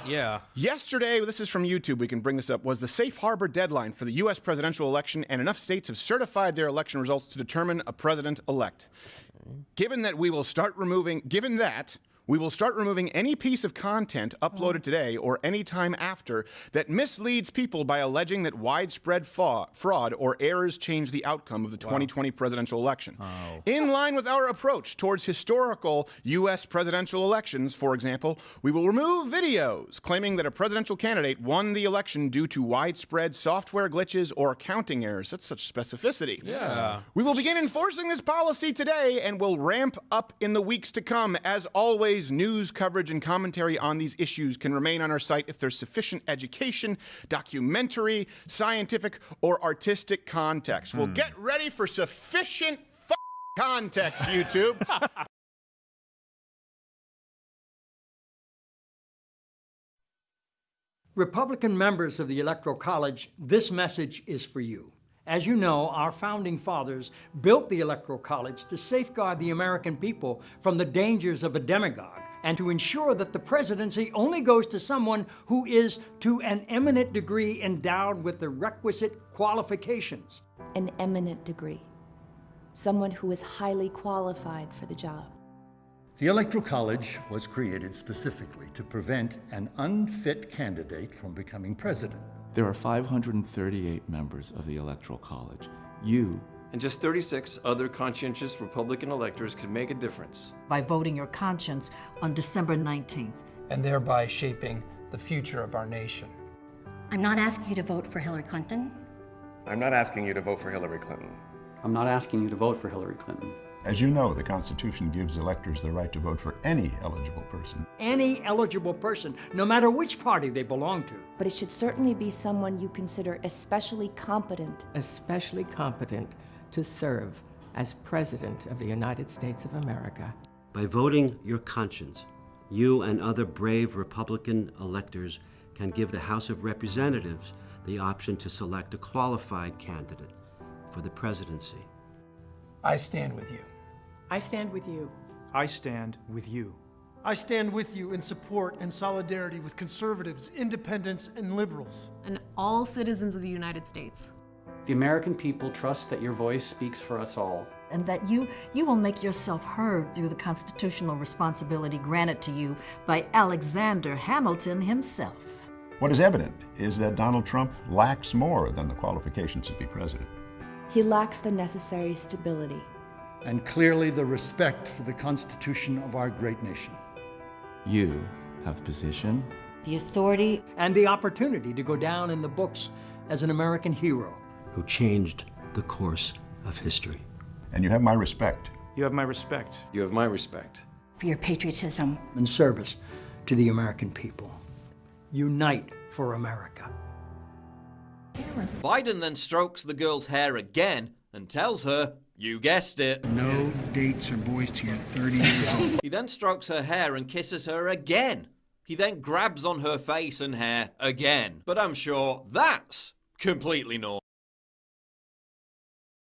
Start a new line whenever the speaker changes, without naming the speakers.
Yeah.
Yesterday, this is from YouTube, we can bring this up, was the safe harbor deadline for the U.S. presidential election, and enough states have certified their election results to determine a president-elect. Given that, we will start removing any piece of content uploaded today or any time after that misleads people by alleging that widespread fraud or errors change the outcome of the 2020 presidential election. In line with our approach towards historical U.S. presidential elections, for example, we will remove videos claiming that a presidential candidate won the election due to widespread software glitches or counting errors. That's such specificity.
Yeah.
We will begin enforcing this policy today and will ramp up in the weeks to come. As always, news coverage and commentary on these issues can remain on our site if there's sufficient education, documentary, scientific, or artistic context. Well, get ready for sufficient context, YouTube.
Republican members of the Electoral College, this message is for you. As you know, our founding fathers built the Electoral College to safeguard the American people from the dangers of a demagogue and to ensure that the presidency only goes to someone who is, to an eminent degree, endowed with the requisite qualifications.
An eminent degree. Someone who is highly qualified for the job.
The Electoral College was created specifically to prevent an unfit candidate from becoming president.
There are 538 members of the Electoral College. You
and just 36 other conscientious Republican electors could make a difference.
By voting your conscience on December 19th.
And thereby shaping the future of our nation.
I'm not asking you to vote for Hillary Clinton.
I'm not asking you to vote for Hillary Clinton.
I'm not asking you to vote for Hillary Clinton.
As you know, the Constitution gives electors the right to vote for any eligible person.
Any eligible person, no matter which party they belong to.
But it should certainly be someone you consider especially competent.
Especially competent to serve as President of the United States of America.
By voting your conscience, you and other brave Republican electors can give the House of Representatives the option to select a qualified candidate for the presidency.
I stand with you.
I stand with you.
I stand with you.
I stand with you in support and solidarity with conservatives, independents, and liberals.
And all citizens of the United States.
The American people trust that your voice speaks for us all.
And that you will make yourself heard through the constitutional responsibility granted to you by Alexander Hamilton himself.
What is evident is that Donald Trump lacks more than the qualifications to be president.
He lacks the necessary stability.
And clearly the respect for the Constitution of our great nation.
You have position,
the authority,
and the opportunity to go down in the books as an American hero.
Who changed the course of history.
And you have my respect.
You have my respect.
You have my respect.
For your patriotism.
And service to the American people. Unite for America.
Biden then strokes the girl's hair again and tells her, you guessed it.
No dates or boys till you're 30 years old.
He then strokes her hair and kisses her again. He then grabs on her face and hair again. But I'm sure that's completely normal.